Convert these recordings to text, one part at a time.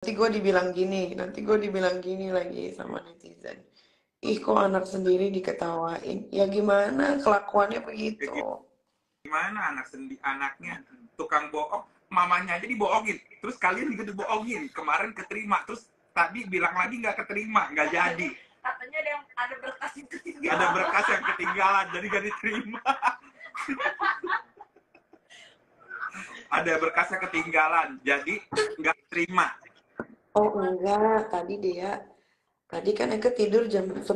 nanti gue dibilang gini lagi sama netizen. Ih, kok anak sendiri diketawain? Ya gimana, kelakuannya begitu. Gimana anaknya tukang bohong, mamanya aja dibohongin, terus kalian juga dibohongin. Kemarin keterima, terus tadi bilang lagi nggak keterima, nggak jadi. Katanya ada berkas yang ketinggalan. Ada berkas yang ketinggalan, jadi nggak diterima. Ada berkasnya ketinggalan, jadi nggak terima. Oh enggak, tadi kan Eke tidur jam 10.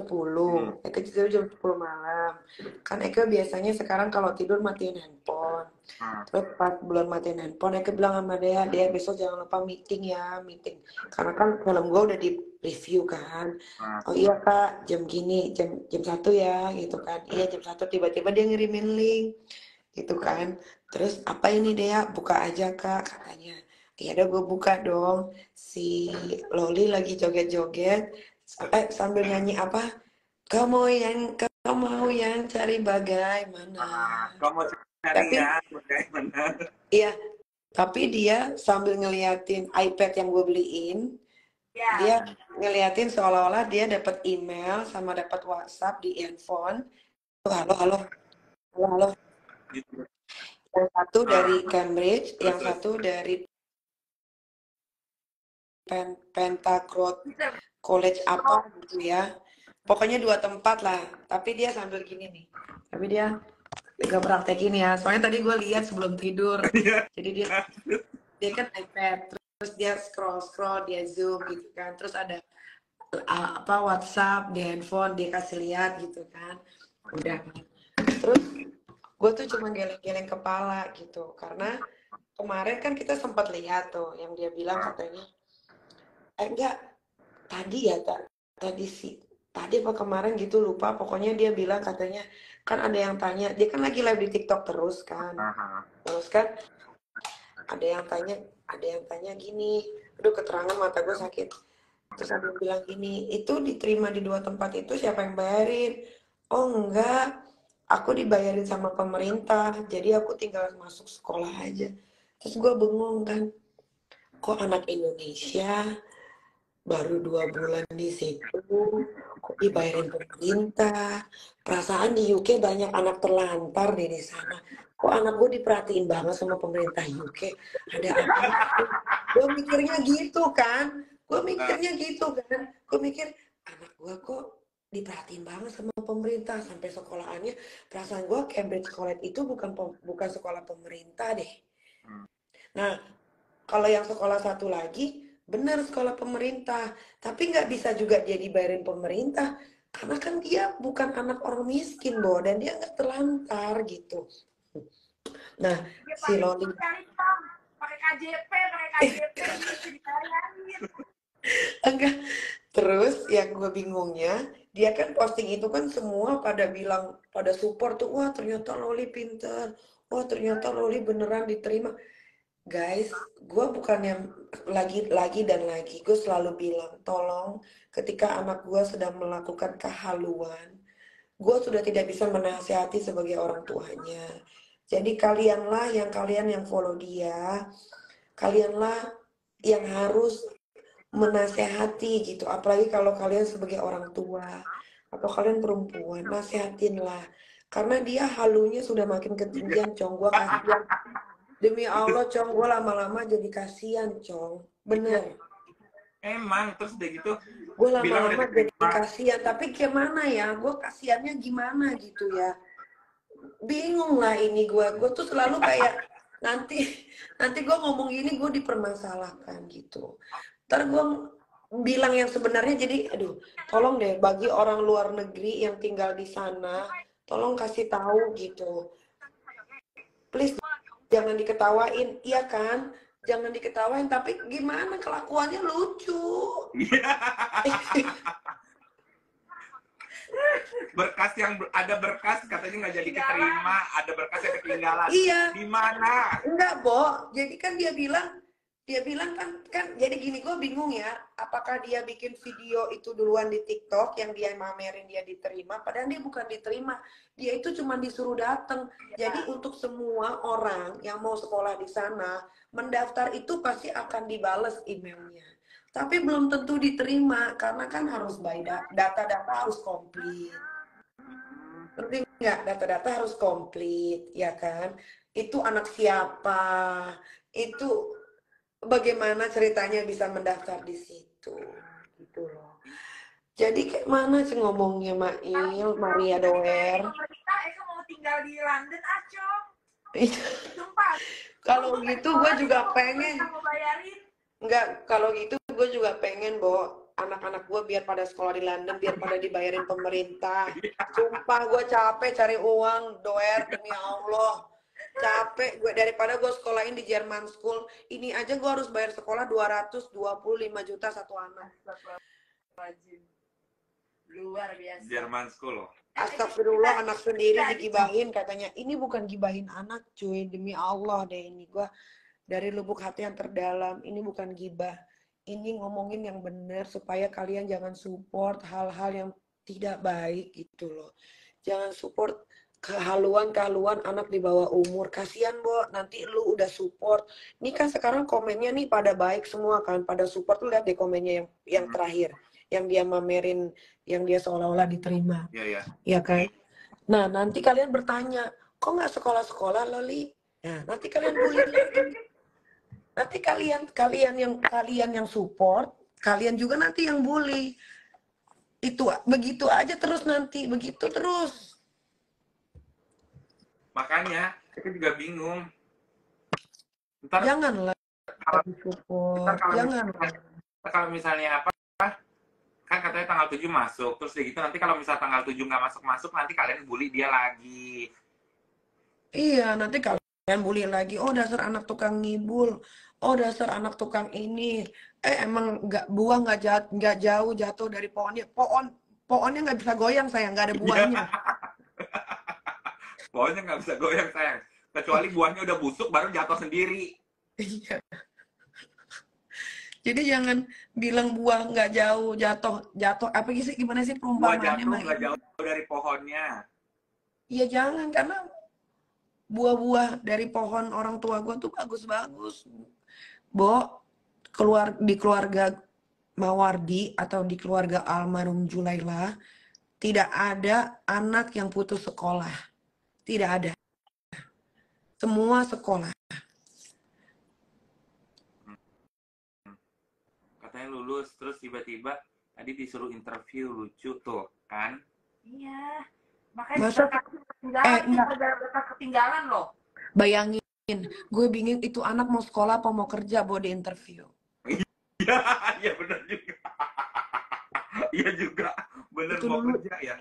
Eke tidur jam 10 malam. Kan Eke biasanya sekarang kalau tidur matiin handphone. Terus pas belum matiin handphone, Eke bilang sama Dea besok jangan lupa meeting ya, meeting. Karena kan film gue udah di review kan. Oh iya kak, jam gini, jam 1 ya, gitu kan. Iya jam 1, tiba-tiba dia ngirimin link, gitu kan. Terus apa ini Dea, buka aja kak, katanya. Ya udah gue buka dong. Si Loli lagi joget-joget, sambil nyanyi apa? Kau mau yang cari bagaimana? Kamu cari Tapi ya bagaimana. iya, tapi dia sambil ngeliatin iPad yang gue beliin, dia ngeliatin seolah-olah dia dapat email sama dapat WhatsApp di handphone. Halo, halo, halo, halo. Gitu. Yang satu dari Cambridge, yang Terus. satu dari Pentacrot College apa gitu ya. Pokoknya 2 tempat lah. Tapi dia sambil gini nih. Tapi dia gak praktekin ya. Soalnya tadi gue lihat sebelum tidur. Jadi dia kan iPad, terus dia scroll dia zoom gitu kan, terus ada apa WhatsApp di handphone dia kasih lihat gitu kan, udah. Terus gue tuh cuma geleng-geleng kepala gitu karena kemarin kan kita sempat lihat tuh yang dia bilang katanya enggak tadi ya tadi sih tadi apa kemarin gitu lupa, pokoknya dia bilang katanya kan ada yang tanya, dia kan lagi live di TikTok terus kan, ada yang tanya gini, aduh keterangan mata gue sakit. Terus ada yang bilang gini, itu diterima di 2 tempat itu siapa yang bayarin? Oh enggak, aku dibayarin sama pemerintah, jadi aku tinggal masuk sekolah aja. Terus gue bengong kan, kok anak Indonesia baru 2 bulan di situ, kok dibayarin pemerintah? Perasaan di UK banyak anak terlantar di sana. Kok anak gue diperhatiin banget sama pemerintah UK? Ada apa? Gue mikirnya gitu kan. Gue mikir, anak gue kok diperhatiin banget sama pemerintah sampai sekolahannya. Perasaan gue Cambridge College itu bukan sekolah pemerintah deh. Nah, kalau yang sekolah satu lagi, benar sekolah pemerintah. Tapi nggak bisa juga dia dibayarin pemerintah. Karena kan dia bukan anak orang miskin, Bo. Dan dia nggak terlantar gitu. Nah, dia si Loli. Pakai KJP. Enggak. Terus yang gue bingungnya, dia kan posting itu kan semua pada bilang, pada support tuh, wah ternyata Loli pinter. Wah ternyata Loli beneran diterima. Guys, gue bukannya lagi dan lagi, gue selalu bilang, tolong ketika anak gue sedang melakukan kehaluan, gue sudah tidak bisa menasihati sebagai orang tuanya. Jadi kalian yang follow dia, kalianlah yang harus menasehati gitu. Apalagi kalau kalian sebagai orang tua atau kalian perempuan, nasehatinlah. Karena dia halunya sudah makin ketinggian, Cong. Gue kasihan. Demi Allah, Cong, gue lama-lama jadi kasihan, Cong. Bener. Emang, terus udah gitu. Gue lama-lama jadi kasihan, tapi gimana ya? Gue kasihannya gimana gitu ya? Bingung lah ini gue. Gue tuh selalu kayak nanti gue ngomong gini gue dipermasalahkan gitu. Ntar gue bilang yang sebenarnya, jadi aduh, tolong deh bagi orang luar negeri yang tinggal di sana, tolong kasih tahu gitu. Please jangan diketawain, iya kan? Jangan diketawain, tapi gimana kelakuannya lucu. Berkas yang ada berkas katanya nggak jadi diterima, ada berkas yang ketinggalan. Iya. Di mana? Enggak, Bo. Jadi kan dia bilang kan jadi gini, gue bingung ya, apakah dia bikin video itu duluan di TikTok yang dia mamerin dia diterima, padahal dia bukan diterima, dia itu cuma disuruh datang. Jadi untuk semua orang yang mau sekolah di sana mendaftar itu pasti akan dibales emailnya. Tapi belum tentu diterima karena kan harus by data-data harus komplit. Ngerti nggak? Data-data harus komplit, ya kan? Itu anak siapa? Itu bagaimana ceritanya bisa mendaftar di situ, gitu loh. Jadi kayak mana sih ngomongnya Mail, Maria Doer? Pemerintah mau tinggal di London, Acong. Kalau gitu gue juga pengen. Enggak, kalau gitu gue juga pengen, Bo. Anak-anak gue biar pada sekolah di London, biar pada dibayarin pemerintah. Sumpah gue capek cari uang, Doer, demi Allah. Capek gue daripada gue sekolahin di Jerman School. Ini aja gue harus bayar sekolah 225 juta satu anak. Luar biasa. Jerman School loh. Astagfirullah, anak sendiri digibahin katanya. Ini bukan gibahin anak, cuy. Demi Allah deh, ini gue dari lubuk hati yang terdalam. Ini bukan gibah. Ini ngomongin yang benar supaya kalian jangan support hal-hal yang tidak baik gitu loh. Jangan support kehaluan-kehaluan anak di bawah umur. Kasihan, Bo. Nanti lu udah support. Ini kan sekarang komennya nih pada baik semua kan. Pada support, lu lihat deh komennya yang terakhir. Yang dia mamerin, yang dia seolah-olah diterima. Iya. Ya kan? Nah, nanti kalian bertanya, kok nggak sekolah-sekolah, Loli? Nah, nanti kalian bully lagi. Nanti kalian yang support, kalian juga nanti yang bully. Itu begitu aja terus nanti, begitu terus. Makanya kita juga bingung. Janganlah support. Janganlah. Kalau misalnya apa? Kan katanya tanggal 7 masuk, terus gitu nanti kalau misalnya tanggal 7 nggak masuk, nanti kalian bully dia lagi. Iya, nanti kalian bully lagi. Oh, dasar anak tukang ngibul. Oh, dasar anak tukang ini. Emang buah nggak jauh jatuh dari pohonnya. Pohonnya nggak bisa goyang, sayang. Nggak ada buahnya. Pohonnya nggak bisa goyang, sayang. Kecuali buahnya udah busuk, baru jatuh sendiri. Iya. Jadi jangan bilang buah nggak jauh jatuh apa sih, gimana sih perumpamaannya? Buah jatuh nggak jauh dari pohonnya. Iya jangan, karena buah-buah dari pohon orang tua gue tuh bagus-bagus. Bo, di keluarga Mawardi atau di keluarga almarhum Julaila tidak ada anak yang putus sekolah. Tidak ada. Semua sekolah. Katanya lulus, terus tiba-tiba tadi disuruh interview, lucu tuh, kan? Iya. Makanya ketinggalan loh. Bayangin, gue bingung itu anak mau sekolah apa mau kerja, Bo, di interview. Iya bener juga. Iya juga, bener mau kerja ya.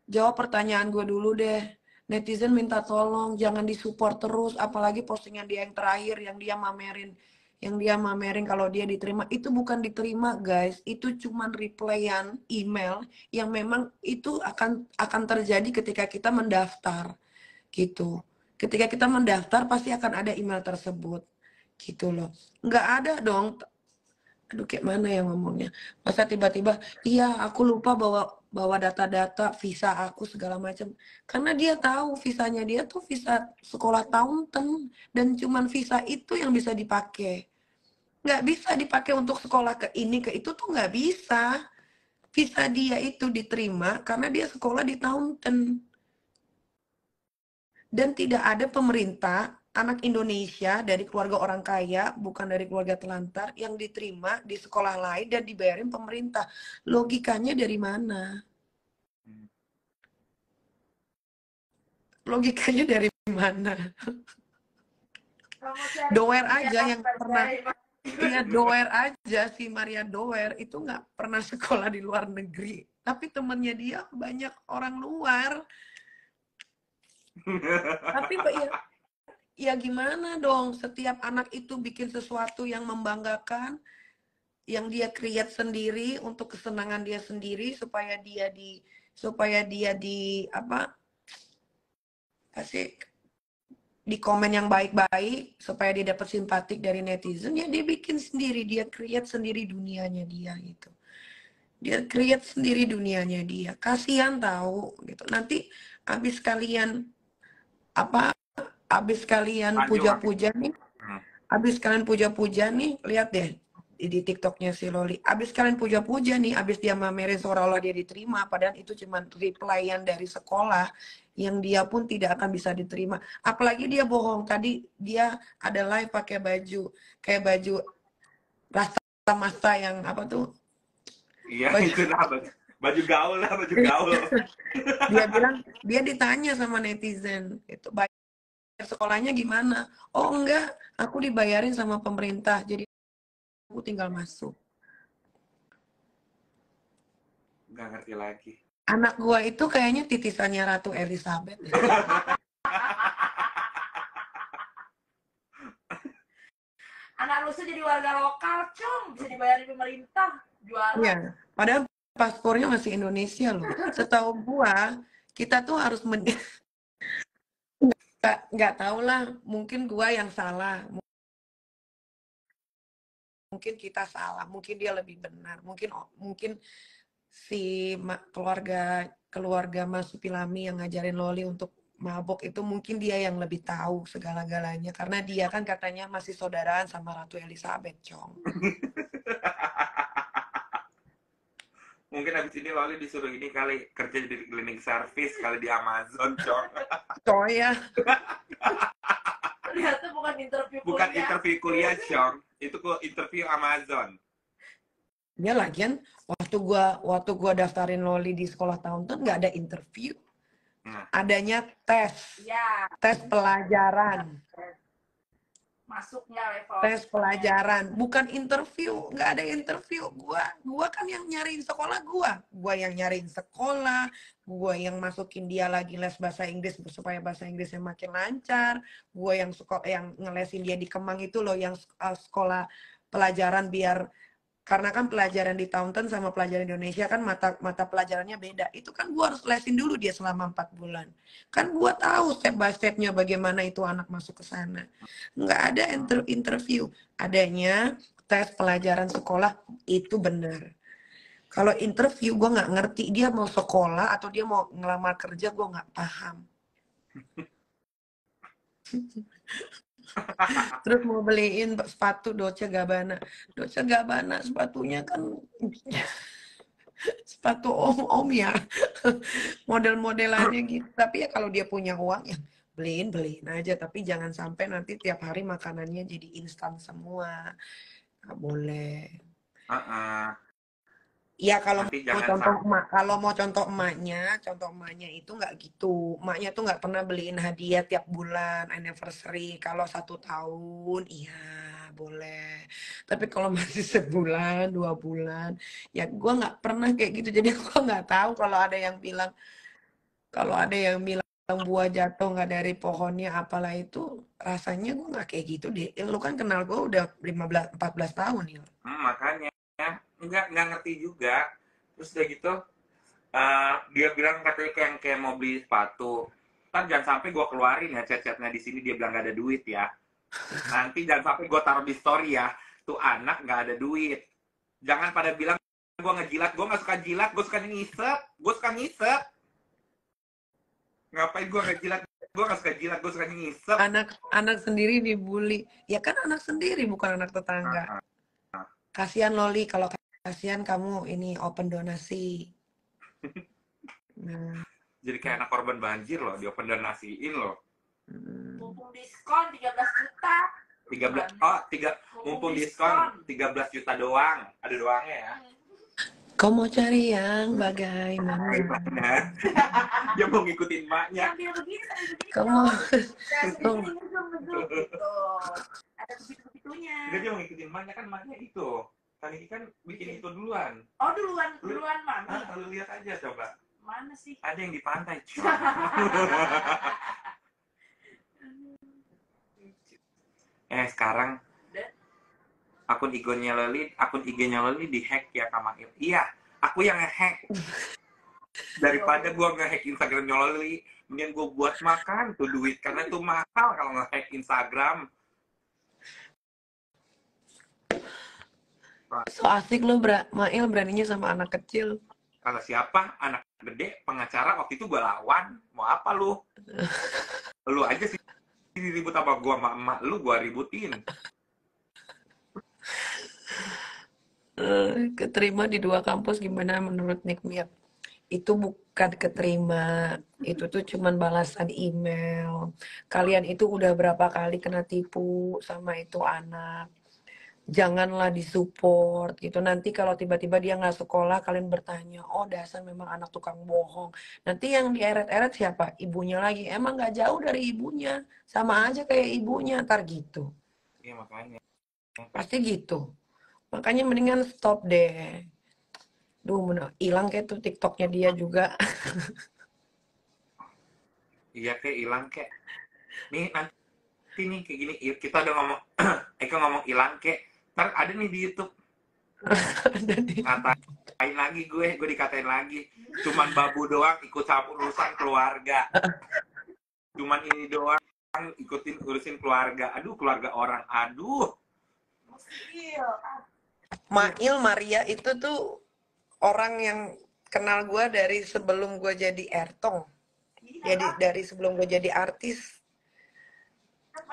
Jawab pertanyaan gue dulu deh. Netizen minta tolong, jangan disupport terus, apalagi postingan dia yang terakhir yang dia mamerin kalau dia diterima. Itu bukan diterima, guys. Itu cuman replyan email yang memang itu akan terjadi ketika kita mendaftar. Gitu. Ketika kita mendaftar pasti akan ada email tersebut. Gitu loh. Nggak ada dong. Aduh, kayak mana ya ngomongnya. Masa tiba-tiba, iya aku lupa bawa data-data visa aku segala macam. Karena dia tahu visanya dia tuh visa sekolah Taunton. Dan cuman visa itu yang bisa dipakai. Nggak bisa dipakai untuk sekolah ke ini, ke itu tuh nggak bisa. Visa dia itu diterima karena dia sekolah di Taunton. Dan tidak ada pemerintah anak Indonesia dari keluarga orang kaya, bukan dari keluarga telantar, yang diterima di sekolah lain dan dibayarin pemerintah. Logikanya dari mana? Logikanya dari mana? Doer aja yang pernah, ya Doer aja, si Maria Doer itu nggak pernah sekolah di luar negeri. Tapi temennya dia banyak orang luar. Tapi ya gimana dong, setiap anak itu bikin sesuatu yang membanggakan, yang dia create sendiri untuk kesenangan dia sendiri supaya dia di apa kasih di komen yang baik-baik supaya dia dapat simpatik dari netizen. Ya dia bikin sendiri, dia create sendiri dunianya dia gitu. Dia create sendiri dunianya dia. Kasihan tahu gitu. Nanti habis kalian puja-puja nih, lihat deh, di TikToknya si Loli. Abis kalian puja-puja nih, abis dia mamerin seolah-olah dia diterima, padahal itu cuma replyan dari sekolah yang dia pun tidak akan bisa diterima. Apalagi dia bohong. Tadi dia ada live pakai baju kayak baju rasta masa yang apa tuh? Iya, Baju, itu lah baju gaul lah, baju gaul. dia bilang dia ditanya sama netizen itu bayar sekolahnya gimana? Oh enggak, aku dibayarin sama pemerintah, jadi aku tinggal masuk. Nggak ngerti lagi. Anak gua itu kayaknya titisannya Ratu Elizabeth. Anak lu jadi warga lokal, Cung. Bisa dibayarin pemerintah. Jualan. Iya, padahal paspornya masih Indonesia loh. Setahu gua, kita tuh harus nggak tahu lah, mungkin gua yang salah, mungkin kita salah, mungkin dia lebih benar, mungkin si keluarga Mas Supilami yang ngajarin Loli untuk mabok itu mungkin dia yang lebih tahu segala-galanya karena dia kan katanya masih saudaraan sama Ratu Elizabeth, Cong. Mungkin habis ini Loli disuruh ini kali kerja di cleaning service kali di Amazon, Cong. Coy ya. Ternyata bukan interview kuliah. Bukan interview kuliah, Cong. Itu interview Amazon. Ya lagian waktu gua daftarin Loli di sekolah Taunton nggak ada interview. Adanya tes. Ya. Tes pelajaran. Masuknya level. Tes pelajaran, bukan interview, nggak ada interview. Gua kan yang nyariin sekolah gua yang nyariin sekolah, gua yang masukin dia lagi les bahasa Inggris supaya bahasa Inggrisnya makin lancar, gua yang ngelesin dia di Kemang itu loh yang sekolah pelajaran biar karena kan pelajaran di Taunton sama pelajaran di Indonesia kan mata pelajarannya beda. Itu kan gua harus lesin dulu dia selama 4 bulan. Kan gua tahu step by stepnya bagaimana itu anak masuk ke sana. Nggak ada interview. Adanya tes pelajaran sekolah itu benar. Kalau interview gua nggak ngerti dia mau sekolah atau dia mau ngelamar kerja, gua nggak paham. Terus mau beliin sepatu Dolce Gabbana sepatunya kan sepatu om ya model-modelannya gitu. Tapi ya kalau dia punya uang ya beliin aja, tapi jangan sampai nanti tiap hari makanannya jadi instan semua, nggak boleh. Ya kalau mau contoh emaknya itu nggak gitu. Emaknya tuh nggak pernah beliin hadiah tiap bulan anniversary. Kalau 1 tahun, iya boleh. Tapi kalau masih sebulan, 2 bulan, ya gue nggak pernah kayak gitu. Jadi gue nggak tahu kalau ada yang bilang buah jatuh nggak dari pohonnya apalah itu, rasanya gue nggak kayak gitu deh. Lu kan kenal gue udah 14 tahun ya. Makanya nggak ngerti juga. Terus udah gitu dia bilang katanya kayak mau beli sepatu, kan jangan sampai gue keluarin ya chat-chatnya di sini dia bilang nggak ada duit ya. Nanti jangan sampai gue taruh di story ya, tuh anak nggak ada duit. Jangan pada bilang gue ngejilat, gue nggak suka jilat, gue suka ngisep. Ngapain gue ngejilat? Gue nggak suka jilat, gue suka ngisep. Anak sendiri dibully, ya kan anak sendiri bukan anak tetangga. Kasihan Loli, kalau kasihan kamu ini open donasi. Nah. Jadi kayak anak korban banjir loh, di open donasiin loh. Mumpung diskon 13 juta. 13 mumpung diskon 13 juta doang. Ada doangnya ya. Kau mau cari yang bagaimana? Dia mau ngikutin maknya. Kamu ada begitu-begitunya. Enggak, dia mau ngikutin maknya, kan maknya itu. Kan ini kan bikin itu duluan. Oh, duluan mami. Lu lihat aja coba. Mana sih? Ada yang di pantai. Sekarang akun IG-nya Loli dihack ya sama Il. Iya, aku yang ngehack. Daripada gua ngehack Instagramnya Loli, mending gua buat makan tuh duit, karena itu mahal kalau ngehack Instagram. so asik lo, Mail beraninya sama anak kecil. Kalau siapa? Anak gede, pengacara waktu itu gua lawan. Mau apa lu? Lu aja sih ribut sama gua, sama emak lu gua ributin. Keterima di 2 kampus gimana menurut Nikmia? Itu bukan keterima, itu tuh cuman balasan email. Kalian itu udah berapa kali kena tipu sama itu anak. Janganlah disupport gitu. Nanti kalau tiba-tiba dia nggak sekolah, kalian bertanya, oh dasar memang anak tukang bohong. Nanti yang dieret-eret siapa? Ibunya lagi. Emang nggak jauh dari ibunya. Sama aja kayak ibunya, ntar gitu. Iya makanya. Pasti gitu. Makanya mendingan stop deh. Duh, hilang kayak tuh TikToknya dia juga. Iya kayak hilang kayak. Nih nanti nih kayak gini kita udah ngomong Eka ngomong hilang kayak. Ntar ada nih di YouTube Jadi, ngatain lagi gue dikatain lagi. Cuman babu doang ikut campur urusan keluarga. Cuman ini doang urusin keluarga. Aduh keluarga orang. Aduh. Mail Maria itu tuh orang yang kenal gue dari sebelum gue jadi Ertong. Jadi dari sebelum gue jadi artis.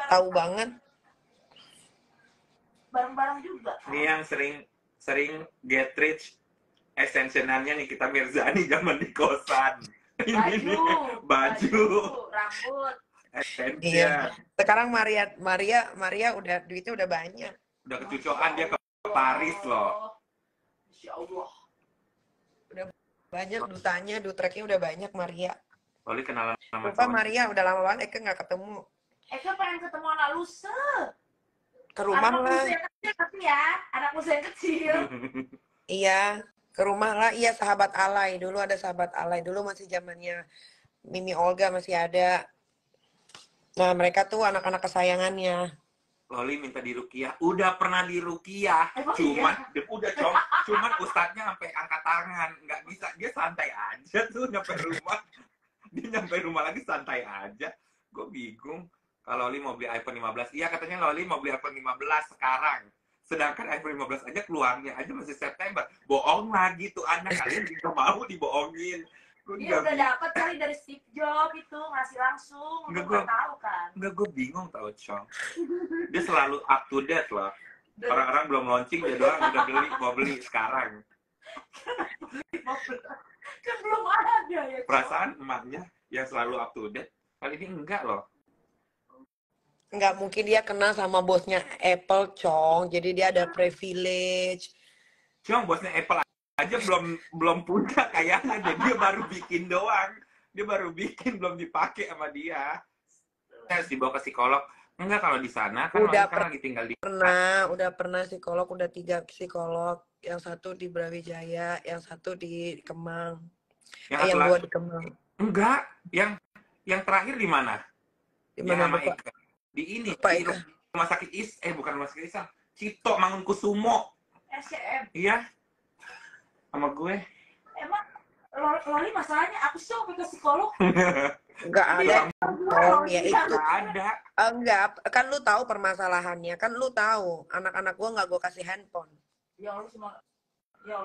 Tahu banget. Bareng-bareng juga. Ini yang sering get rich extensionalnya nih kita Mirzani zaman di kosan. Ini nih, baju, rambut. extension. Iya. Sekarang Maria udah duitnya udah banyak. Udah kecucokan dia ke Paris loh. Masya Allah. Udah banyak dutanya, dutreknya udah banyak Maria. Loli kenalan sama Lupa Maria udah lama banget Eka nggak ketemu. Eka pengen ketemu anak lusa. Ke rumah Anak lah. lusa yang kecil tapi ya. Anak lusa yang kecil. Iya, ke rumah lah. Iya, sahabat alay. Dulu ada sahabat alay. Dulu masih zamannya Mimi Olga masih ada. Nah, mereka tuh anak-anak kesayangannya. Loli minta dirukiah, udah pernah dirukiah, Emang cuman cuman ustadznya sampai angkat tangan, nggak bisa, dia santai aja tuh nyampe rumah, dia nyampe rumah lagi santai aja, gue bingung. Kalau Loli mau beli iPhone 15, iya katanya Loli mau beli iPhone 15 sekarang, sedangkan iPhone 15 aja keluarnya aja masih September, bohong lagi tuh anak, kalian juga mau dibohongin. Dia udah dapat kali dari Steve Jobs itu ngasih langsung, Enggak, udah tahu kan. Enggak, gue bingung tau, Cong. Dia selalu up to date loh. Orang-orang belum launching, dia doang udah mau beli sekarang. Kan belum ada ya. Perasaan emaknya yang selalu up to date, kali ini enggak loh. Nggak mungkin dia kenal sama bosnya Apple, Cong. Jadi dia ada privilege. Cong, bosnya Apple aja belum punya kayaknya, jadi dia baru bikin doang. Dia baru bikin, belum dipakai sama dia. Harus dibawa ke psikolog. Enggak, kalau di sana kan Udah kan lagi tinggal di udah pernah psikolog, udah 3 psikolog. Yang satu di Brawijaya, yang satu di Kemang. Yang 2 di Kemang. Enggak, yang terakhir di mana? Di mana sama Bapak? Eka. Di ini, Lupa, di Eka. rumah sakit bukan rumah sakit Islam. Cito Mangunkusumo. SCM. Iya. Sama gue. Emang Loli masalahnya apa sih sampai ke psikolog? Enggak ada. Oh, ya itu. Enggak ada. Enggak, kan lu tahu permasalahannya. Kan lu tahu, anak-anak gua nggak gua kasih handphone. Ya Allah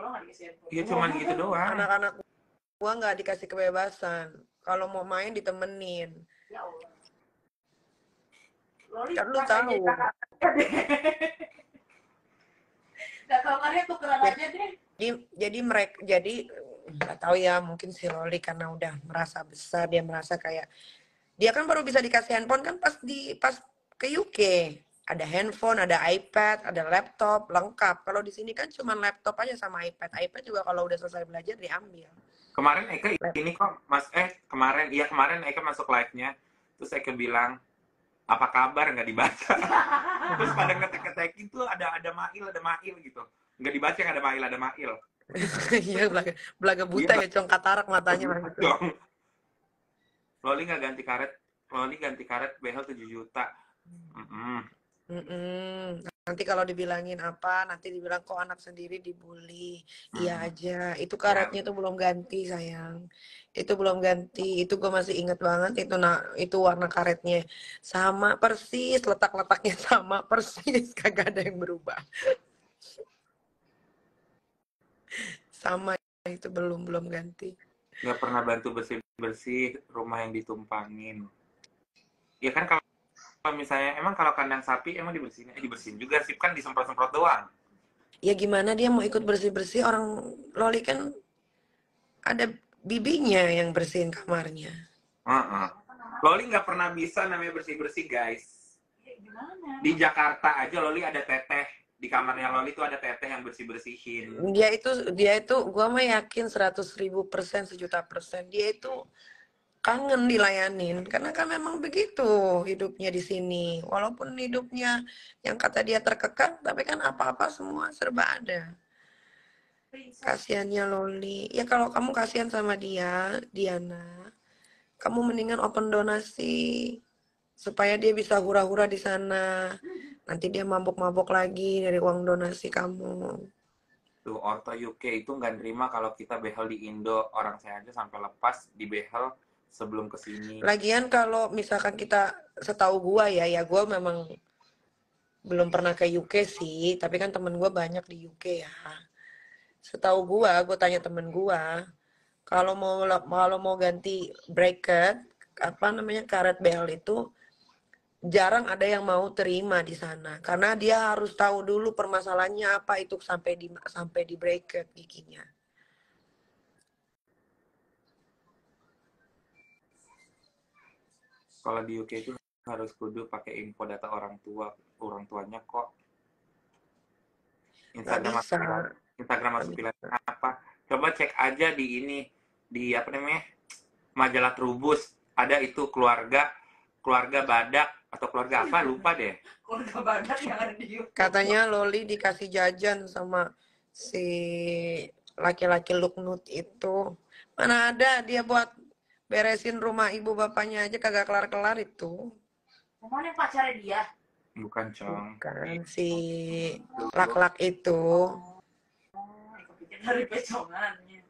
nggak dikasih handphone. Iya cuman gitu doang. Anak-anak gua nggak dikasih kebebasan. Kalau mau main ditemenin. Ya Allah. Loli Kan lu tahu. Gak tau kan tukeran aja deh. Jadi mereka nggak tahu ya, mungkin si Loli karena udah merasa besar, dia merasa kayak dia kan baru bisa dikasih handphone kan pas ke UK. Ada handphone, ada iPad, ada laptop, lengkap. Kalau di sini kan cuma laptop aja sama iPad. iPad juga kalau udah selesai belajar diambil. Kemarin Eka ini kok kemarin Eka masuk live-nya. Terus Eka bilang, apa kabar, nggak dibaca. Terus pada ngetek-ngetek itu ada mail gitu. Nggak dibaca, nggak ada mail. Iya, belaga buta ya, Cong, katarak matanya. Cong. Loli nggak ganti karet. Loli ganti karet behel 7 juta. Nanti kalau dibilangin apa, nanti dibilang kok anak sendiri dibully. Iya aja. Itu karetnya tuh belum ganti, sayang. Itu belum ganti. Itu gue masih inget banget itu warna karetnya sama persis, letak-letaknya sama persis, kagak ada yang berubah. Sama, itu belum ganti. Nggak pernah bantu bersih rumah yang ditumpangin. Ya kan kalau misalnya emang kalau kandang sapi emang dibersihin juga sih, kan disemprot-semprot doang. Ya gimana dia mau ikut bersih-bersih, orang Loli kan ada bibinya yang bersihin kamarnya. Heeh. Loli nggak pernah bisa namanya bersih-bersih, guys. Ya, gimana? Di Jakarta aja Loli ada teteh. Di kamarnya Loli tuh ada teteh yang bersih-bersihin. Dia itu gua mah yakin 100.000%, 1.000.000%. Dia itu kangen dilayanin karena kan memang begitu hidupnya di sini. Walaupun hidupnya yang kata dia terkekang, tapi kan apa-apa semua serba ada. Princess. Kasihannya Loli. Ya kalau kamu kasihan sama dia, Diana, kamu mendingan open donasi supaya dia bisa hura-hura di sana. Nanti dia mabuk-mabuk lagi dari uang donasi kamu. Tuh, Orto UK itu nggak nerima kalau kita behel di Indo. Orang saya aja sampai lepas di behel sebelum kesini. Lagian kalau misalkan kita, setahu gua ya gua memang belum pernah ke UK sih, tapi kan temen gua banyak di UK ya. Setahu gua tanya temen gua, kalau mau ganti bracket, apa namanya, karet bel itu jarang ada yang mau terima di sana karena dia harus tahu dulu permasalahannya apa itu sampai di bracket giginya. Kalau di UK itu harus kudu pakai info data orang tuanya kok. Nggak bisa. Instagram masuk pilihan apa? Coba cek aja di apa namanya, majalah Trubus, ada itu keluarga badak atau keluarga apa lupa deh. Keluarga badak yang ada di YouTube. Katanya Loli dikasih jajan sama si laki-laki Luknut itu. Mana ada dia buat beresin rumah ibu bapaknya aja kagak kelar-kelar itu. Mana yang pacarnya dia? Bukan, Cong. Bukan si lak-lak itu. Kepikir dari pecongannya.